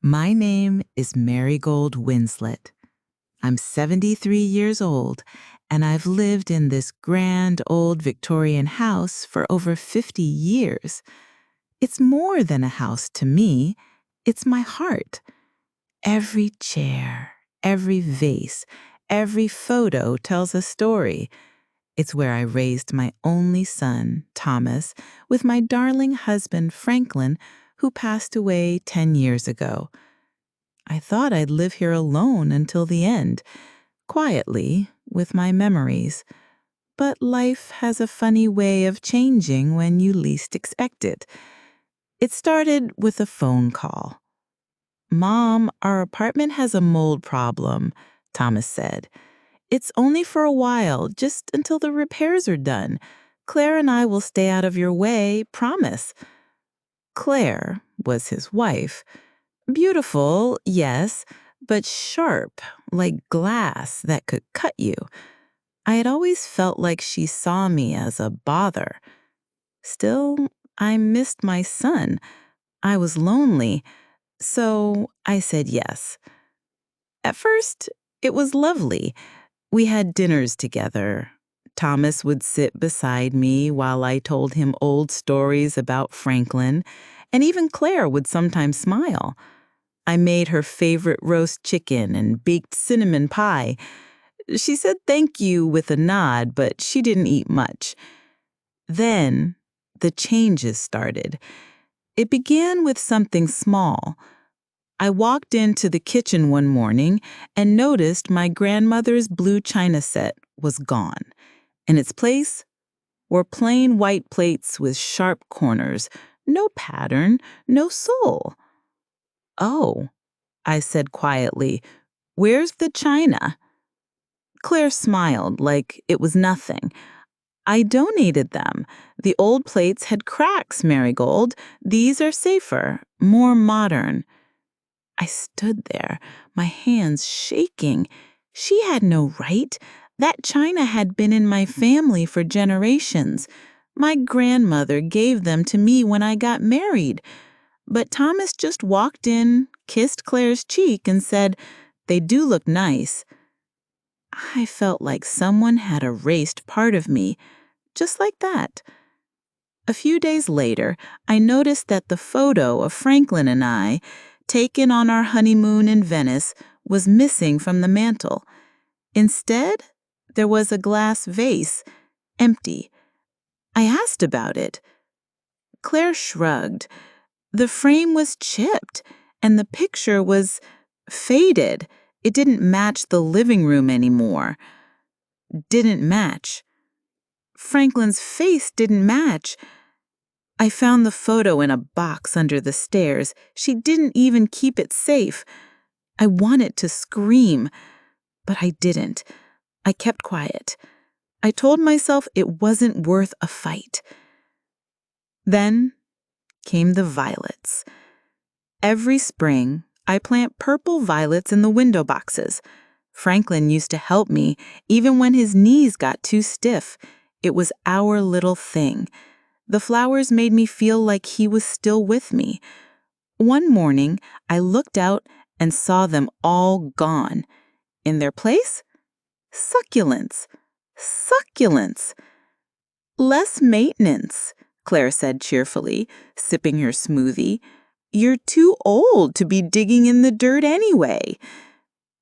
My name is Marigold Winslet. I'm 73 years old, and I've lived in this grand old Victorian house for over 50 years. It's more than a house to me. It's my heart. Every chair, every vase, every photo tells a story. It's where I raised my only son, Thomas, with my darling husband, Franklin, who passed away 10 years ago. I thought I'd live here alone until the end, quietly, with my memories. But life has a funny way of changing when you least expect it. It started with a phone call. "Mom, our apartment has a mold problem," Thomas said. "It's only for a while, just until the repairs are done. Claire and I will stay out of your way, promise." Claire was his wife. Beautiful, yes, but sharp, like glass that could cut you. I had always felt like she saw me as a bother. Still, I missed my son. I was lonely, so I said yes. At first, it was lovely. We had dinners together. Thomas would sit beside me while I told him old stories about Franklin, and even Claire would sometimes smile. I made her favorite roast chicken and baked cinnamon pie. She said thank you with a nod, but she didn't eat much. Then the changes started. It began with something small. I walked into the kitchen one morning and noticed my grandmother's blue china set was gone. In its place were plain white plates with sharp corners, no pattern, no soul. "Oh," I said quietly, "where's the china?" Claire smiled like it was nothing. "I donated them. The old plates had cracks, Marigold. These are safer, more modern." I stood there, my hands shaking. She had no right. That china had been in my family for generations. My grandmother gave them to me when I got married. But Thomas just walked in, kissed Claire's cheek, and said, "They do look nice." I felt like someone had erased part of me, just like that. A few days later, I noticed that the photo of Franklin and I, taken on our honeymoon in Venice, was missing from the mantel. Instead, there was a glass vase, empty. I asked about it. Claire shrugged. The frame was chipped, and the picture was faded. It didn't match the living room anymore. Didn't match. Franklin's face didn't match. I found the photo in a box under the stairs. She didn't even keep it safe. I wanted to scream, but I didn't. I kept quiet. I told myself it wasn't worth a fight. Then came the violets. Every spring, I plant purple violets in the window boxes. Franklin used to help me, even when his knees got too stiff. It was our little thing. The flowers made me feel like he was still with me. One morning, I looked out and saw them all gone. In their place, succulents. Succulents. "Less maintenance," Claire said cheerfully, sipping her smoothie. "You're too old to be digging in the dirt anyway."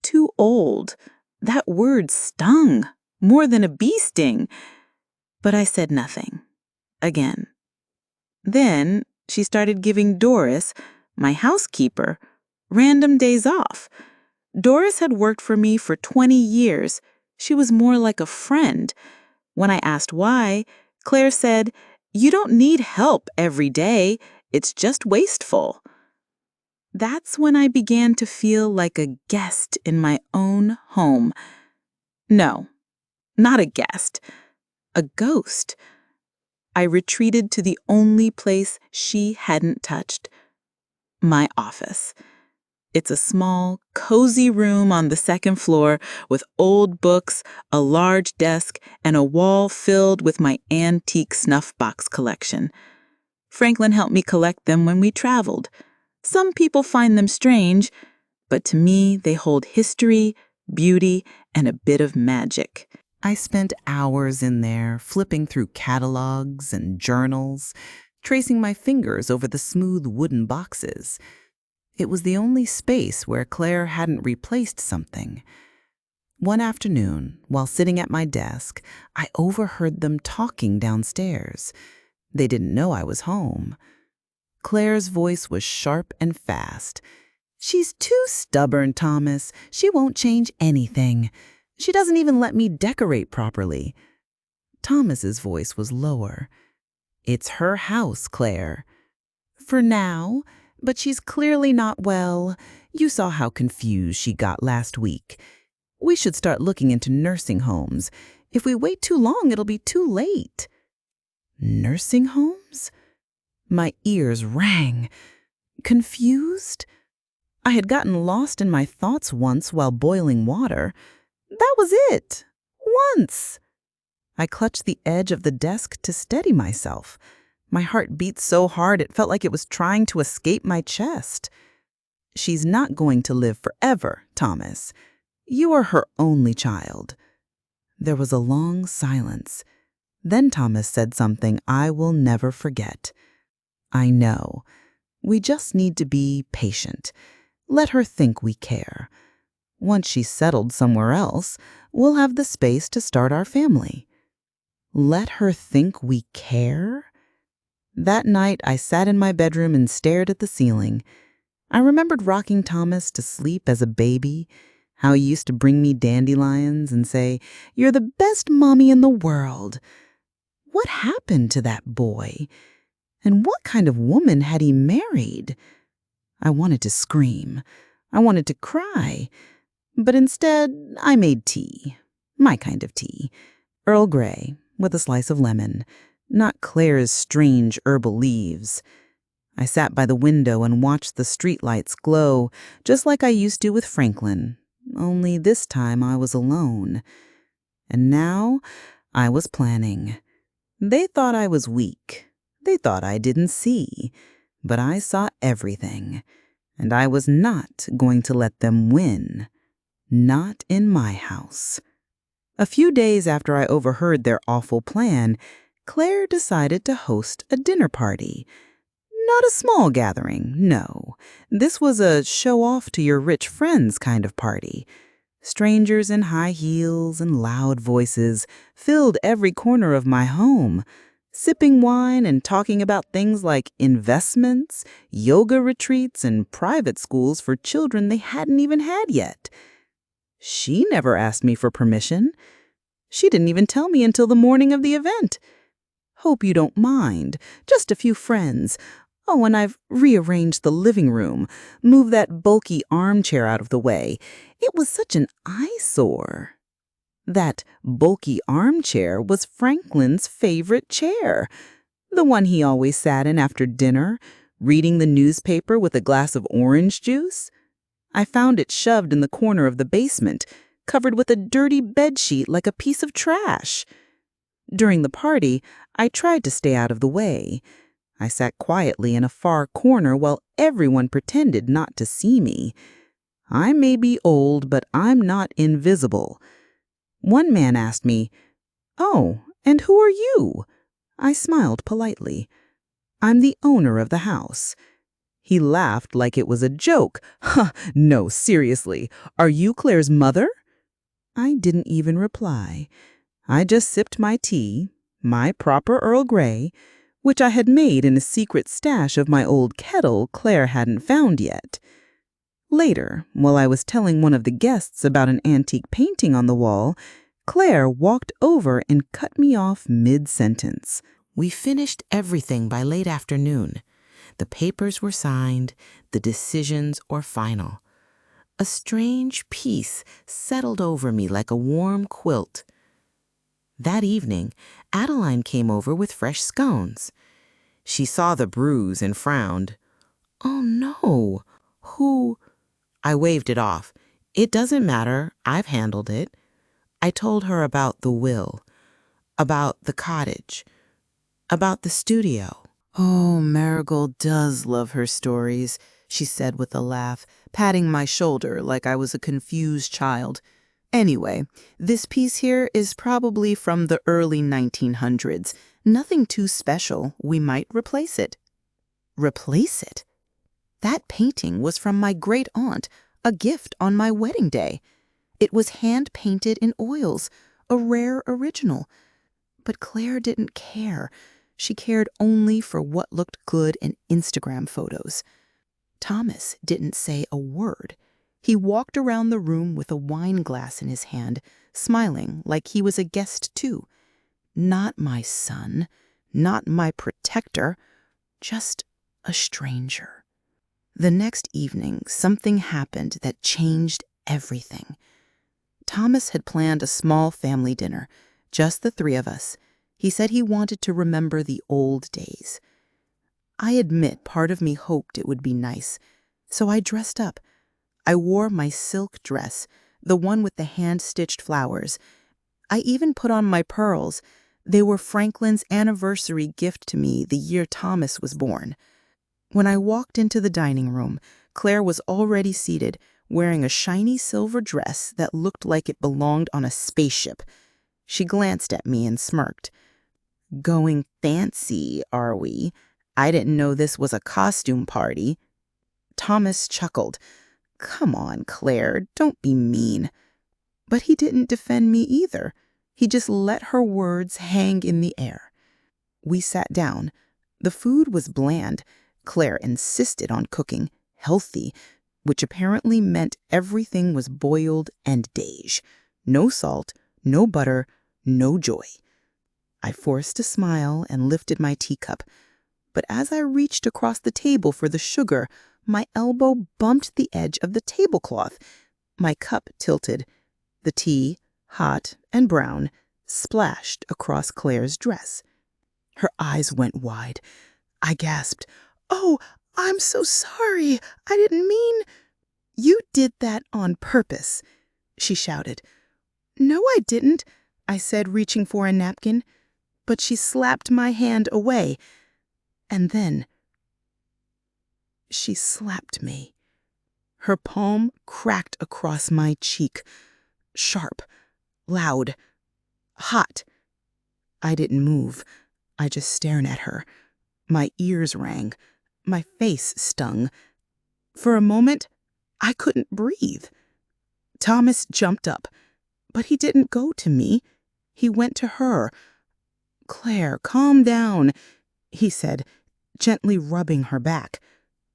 Too old. That word stung, more than a bee sting. But I said nothing. Again. Then she started giving Doris, my housekeeper, random days off. Doris had worked for me for 20 years. She was more like a friend. When I asked why, Claire said, "You don't need help every day. It's just wasteful." That's when I began to feel like a guest in my own home. No, not a guest, a ghost. I retreated to the only place she hadn't touched, my office. It's a small, cozy room on the second floor with old books, a large desk, and a wall filled with my antique snuff box collection. Franklin helped me collect them when we traveled. Some people find them strange, but to me, they hold history, beauty, and a bit of magic. I spent hours in there, flipping through catalogs and journals, tracing my fingers over the smooth wooden boxes. It was the only space where Claire hadn't replaced something. One afternoon, while sitting at my desk, I overheard them talking downstairs. They didn't know I was home. Claire's voice was sharp and fast. "She's too stubborn, Thomas. She won't change anything. She doesn't even let me decorate properly." Thomas's voice was lower. "It's her house, Claire." "For now, but she's clearly not well. You saw how confused she got last week. We should start looking into nursing homes. If we wait too long, it'll be too late." Nursing homes? My ears rang. Confused? I had gotten lost in my thoughts once while boiling water. That was it. Once. I clutched the edge of the desk to steady myself. My heart beat so hard it felt like it was trying to escape my chest. "She's not going to live forever, Thomas. You are her only child." There was a long silence. Then Thomas said something I will never forget. "I know. We just need to be patient. Let her think we care. Once she's settled somewhere else, we'll have the space to start our family." Let her think we care? That night, I sat in my bedroom and stared at the ceiling. I remembered rocking Thomas to sleep as a baby, how he used to bring me dandelions and say, "You're the best mommy in the world." What happened to that boy? And what kind of woman had he married? I wanted to scream. I wanted to cry. But instead, I made tea. My kind of tea. Earl Grey, with a slice of lemon. Not Claire's strange herbal leaves. I sat by the window and watched the streetlights glow, just like I used to with Franklin. Only this time I was alone. And now I was planning. They thought I was weak. They thought I didn't see. But I saw everything. And I was not going to let them win. Not in my house. A few days after I overheard their awful plan, Claire decided to host a dinner party. Not a small gathering, no. This was a show-off-to-your-rich friends kind of party. Strangers in high heels and loud voices filled every corner of my home, sipping wine and talking about things like investments, yoga retreats, and private schools for children they hadn't even had yet. She never asked me for permission. She didn't even tell me until the morning of the event. "Hope you don't mind. Just a few friends. Oh, and I've rearranged the living room, moved that bulky armchair out of the way. It was such an eyesore." That bulky armchair was Franklin's favorite chair, the one he always sat in after dinner, reading the newspaper with a glass of orange juice. I found it shoved in the corner of the basement, covered with a dirty bedsheet like a piece of trash. During the party, I tried to stay out of the way. I sat quietly in a far corner while everyone pretended not to see me. I may be old, but I'm not invisible. One man asked me, "Oh, and who are you?" I smiled politely. "I'm the owner of the house." He laughed like it was a joke. "Huh, no, seriously. Are you Claire's mother?" I didn't even reply. I just sipped my tea, my proper Earl Grey, which I had made in a secret stash of my old kettle Claire hadn't found yet. Later, while I was telling one of the guests about an antique painting on the wall, Claire walked over and cut me off mid-sentence. We finished everything by late afternoon. The papers were signed, the decisions were final. A strange peace settled over me like a warm quilt. That evening, Adeline came over with fresh scones. She saw the bruise and frowned. "Oh, no. Who?" I waved it off. "It doesn't matter. I've handled it." I told her about the will, about the cottage, about the studio. Oh, Marigold does love her stories. she said with a laugh, patting my shoulder like I was a confused child. Anyway, this piece here is probably from the early 1900s. Nothing too special. We might replace it. Replace it? That painting was from my great aunt, a gift on my wedding day. It was hand-painted in oils, a rare original. But Claire didn't care. She cared only for what looked good in Instagram photos. Thomas didn't say a word. He walked around the room with a wine glass in his hand, smiling like he was a guest too. Not my son, not my protector, just a stranger. The next evening, something happened that changed everything. Thomas had planned a small family dinner, just the three of us. He said he wanted to remember the old days. I admit part of me hoped it would be nice, so I dressed up. I wore my silk dress, the one with the hand-stitched flowers. I even put on my pearls. They were Franklin's anniversary gift to me the year Thomas was born. When I walked into the dining room, Claire was already seated, wearing a shiny silver dress that looked like it belonged on a spaceship. She glanced at me and smirked. "Going fancy, are we? I didn't know this was a costume party." Thomas chuckled. "Come on, Claire, don't be mean." But he didn't defend me either. He just let her words hang in the air. We sat down. The food was bland. Claire insisted on cooking healthy, which apparently meant everything was boiled and beige. No salt, no butter, no joy. I forced a smile and lifted my teacup. But as I reached across the table for the sugar, my elbow bumped the edge of the tablecloth. My cup tilted. The tea, hot and brown, splashed across Claire's dress. Her eyes went wide. I gasped, "Oh, I'm so sorry. I didn't mean—" "You did that on purpose," she shouted. "No, I didn't," I said, reaching for a napkin. But she slapped my hand away. And then she slapped me. Her palm cracked across my cheek. Sharp, loud, hot. I didn't move. I just stared at her. My ears rang. My face stung. For a moment, I couldn't breathe. Thomas jumped up, but he didn't go to me. He went to her. "Claire, calm down," he said, gently rubbing her back.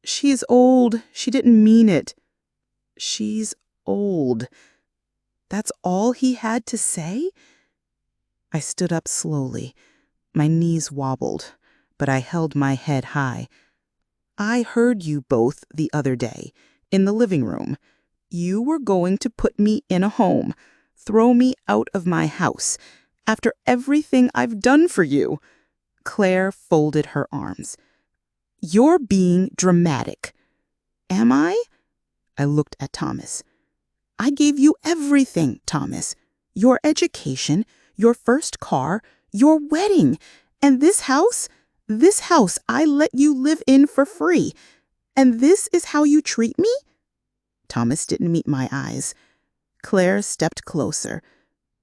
"She's old. She didn't mean it." She's old. That's all he had to say? I stood up slowly. My knees wobbled, but I held my head high. "I heard you both the other day, in the living room. You were going to put me in a home, throw me out of my house, after everything I've done for you." Claire folded her arms. "You're being dramatic." "Am I?" I looked at Thomas. "I gave you everything, Thomas. Your education, your first car, your wedding. And this house I let you live in for free. And this is how you treat me?" Thomas didn't meet my eyes. Claire stepped closer.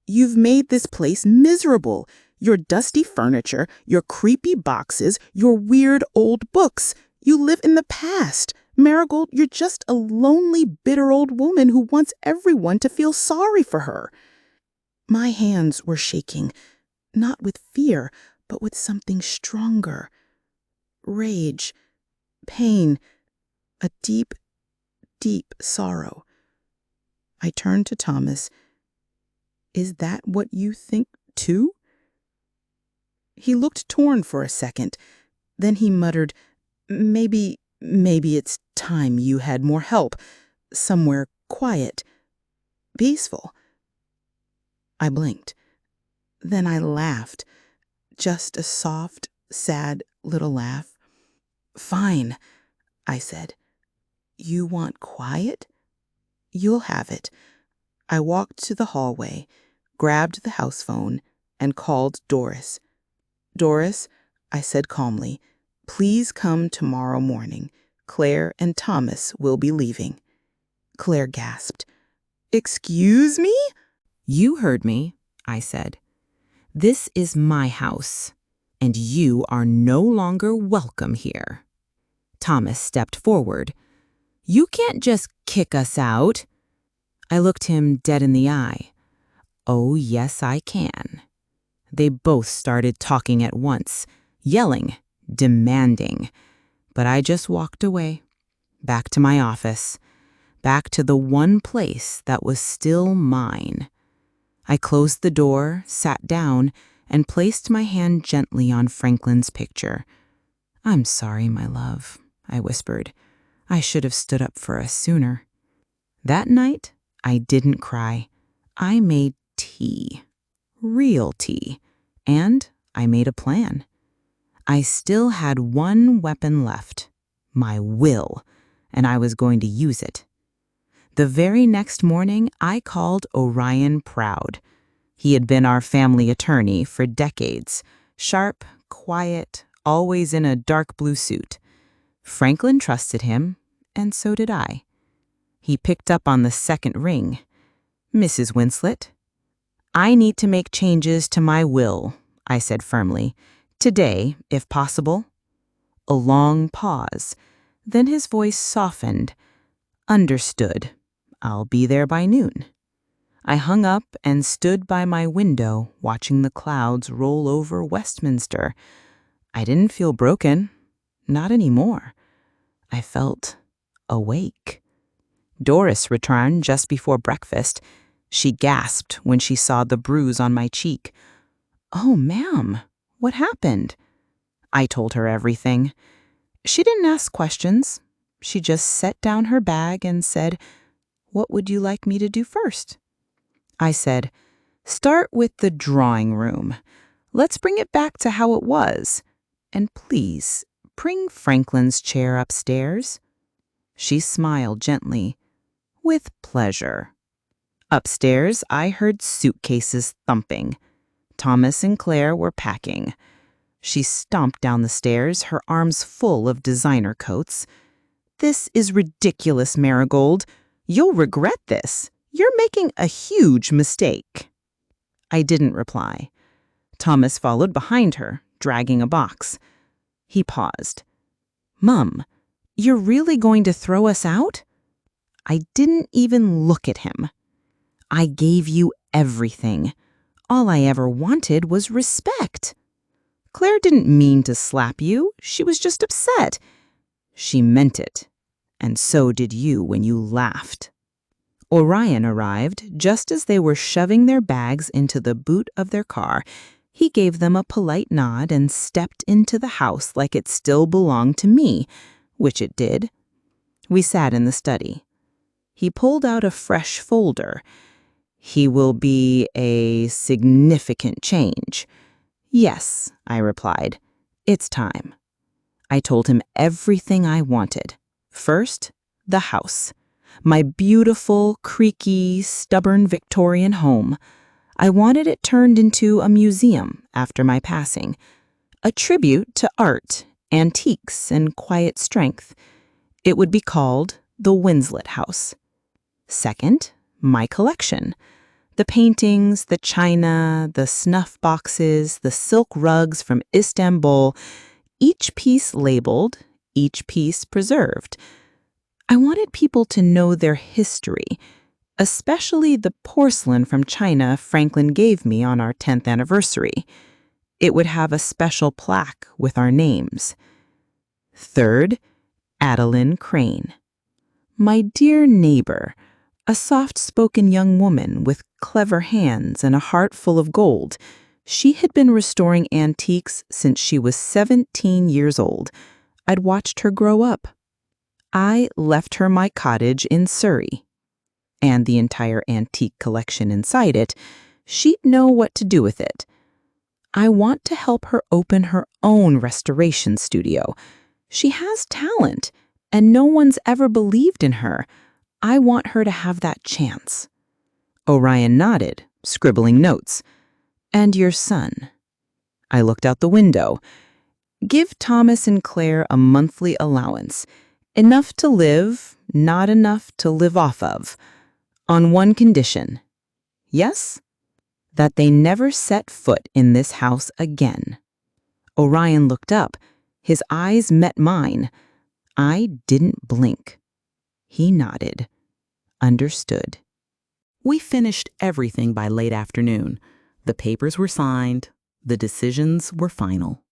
"You've made this place miserable. Your dusty furniture, your creepy boxes, your weird old books. You live in the past. Marigold, you're just a lonely, bitter old woman who wants everyone to feel sorry for her." My hands were shaking, not with fear, but with something stronger. Rage, pain, a deep, deep sorrow. I turned to Thomas. "Is that what you think, too?" He looked torn for a second. Then he muttered, Maybe it's time you had more help. Somewhere quiet, peaceful." I blinked. Then I laughed. Just a soft, sad little laugh. "Fine," I said. "You want quiet? You'll have it." I walked to the hallway, grabbed the house phone, and called Doris. "Doris," I said calmly, "please come tomorrow morning. Claire and Thomas will be leaving." Claire gasped. "Excuse me?" "You heard me," I said. "This is my house, and you are no longer welcome here." Thomas stepped forward. "You can't just kick us out." I looked him dead in the eye. "Oh, yes, I can." They both started talking at once, yelling, demanding. But I just walked away, back to my office, back to the one place that was still mine. I closed the door, sat down, and placed my hand gently on Franklin's picture. "I'm sorry, my love," I whispered. "I should have stood up for us sooner." That night, I didn't cry. I made tea. Real tea. And I made a plan. I still had one weapon left, my will, and I was going to use it. The very next morning, I called Orion Proud. He had been our family attorney for decades, sharp, quiet, always in a dark blue suit. Franklin trusted him, and so did I. He picked up on the second ring. "Mrs. Winslet, I need to make changes to my will," I said firmly. "Today, if possible." A long pause. Then his voice softened. "Understood. I'll be there by noon." I hung up and stood by my window, watching the clouds roll over Westminster. I didn't feel broken. Not anymore. I felt awake. Doris returned just before breakfast. She gasped when she saw the bruise on my cheek. "Oh, ma'am, what happened?" I told her everything. She didn't ask questions. She just set down her bag and said, "What would you like me to do first?" I said, "Start with the drawing room. Let's bring it back to how it was. And please, bring Franklin's chair upstairs." She smiled gently. "With pleasure." Upstairs, I heard suitcases thumping. Thomas and Claire were packing. She stomped down the stairs, her arms full of designer coats. "This is ridiculous, Marigold. You'll regret this. You're making a huge mistake." I didn't reply. Thomas followed behind her, dragging a box. He paused. "Mum, you're really going to throw us out?" I didn't even look at him. "I gave you everything. All I ever wanted was respect. Claire didn't mean to slap you. She was just upset. She meant it. And so did you when you laughed." Orion arrived just as they were shoving their bags into the boot of their car. He gave them a polite nod and stepped into the house like it still belonged to me, which it did. We sat in the study. He pulled out a fresh folder. "He will be a significant change." "Yes," I replied. "It's time." I told him everything I wanted. First, the house. My beautiful, creaky, stubborn Victorian home. I wanted it turned into a museum after my passing. A tribute to art, antiques, and quiet strength. It would be called the Winslet House. Second, my collection. The paintings, the china, the snuff boxes, the silk rugs from Istanbul, each piece labeled, each piece preserved. I wanted people to know their history, especially the porcelain from China Franklin gave me on our 10th anniversary. It would have a special plaque with our names. Third, Adeline Crane. My dear neighbor, a soft-spoken young woman with clever hands and a heart full of gold. She had been restoring antiques since she was 17 years old. I'd watched her grow up. I left her my cottage in Surrey, and the entire antique collection inside it. She'd know what to do with it. I want to help her open her own restoration studio. She has talent, and no one's ever believed in her. I want her to have that chance. Orion nodded, scribbling notes. "And your son?" I looked out the window. "Give Thomas and Claire a monthly allowance. Enough to live, not enough to live off of. On one condition. Yes? That they never set foot in this house again. Orion looked up. His eyes met mine. I didn't blink. He nodded. Understood. We finished everything by late afternoon. The papers were signed. The decisions were final.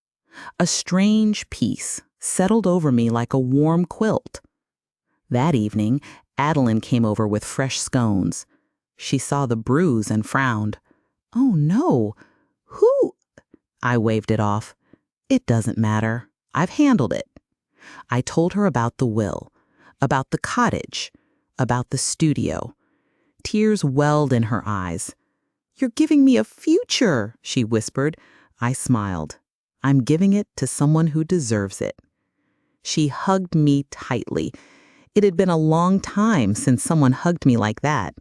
A strange peace settled over me like a warm quilt. That evening, Adeline came over with fresh scones. She saw the bruise and frowned. "Oh, no. Who?" I waved it off. "It doesn't matter. I've handled it." I told her about the will, about the cottage, about the studio. Tears welled in her eyes. "You're giving me a future," she whispered. I smiled. "I'm giving it to someone who deserves it." She hugged me tightly. It had been a long time since someone hugged me like that.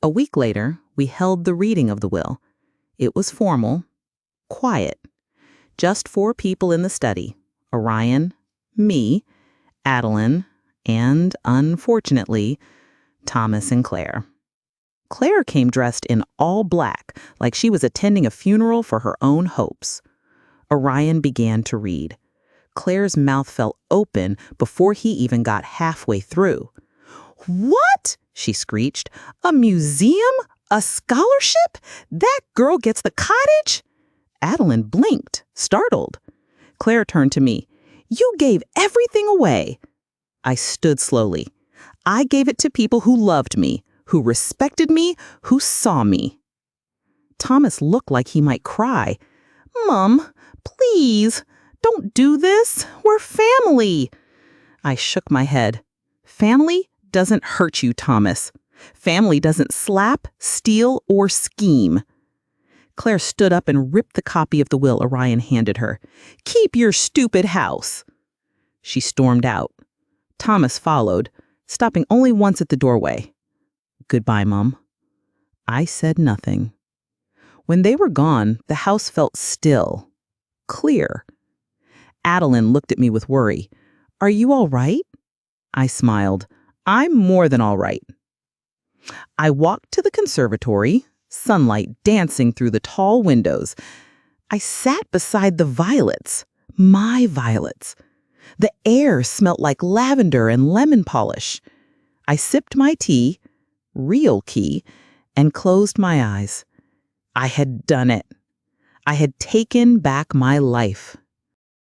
A week later, we held the reading of the will. It was formal, quiet. Just 4 people in the study: Orion, me, Adeline, and, unfortunately, Thomas and Claire. Claire came dressed in all black, like she was attending a funeral for her own hopes. Orion began to read. Claire's mouth fell open before he even got halfway through. "What?" she screeched. "A museum? A scholarship? That girl gets the cottage?" Adeline blinked, startled. Claire turned to me. "You gave everything away." I stood slowly. "I gave it to people who loved me, who respected me, who saw me." Thomas looked like he might cry. "Mom, please, don't do this. We're family." I shook my head. "Family doesn't hurt you, Thomas. Family doesn't slap, steal, or scheme." Claire stood up and ripped the copy of the will Orion handed her. "Keep your stupid house." She stormed out. Thomas followed, stopping only once at the doorway. "Goodbye, Mom." I said nothing. When they were gone, the house felt still, clear. Adeline looked at me with worry. "Are you all right?" I smiled. "I'm more than all right." I walked to the conservatory, sunlight dancing through the tall windows. I sat beside the violets, my violets. The air smelt like lavender and lemon polish. I sipped my tea, real tea, and closed my eyes. I had done it. I had taken back my life.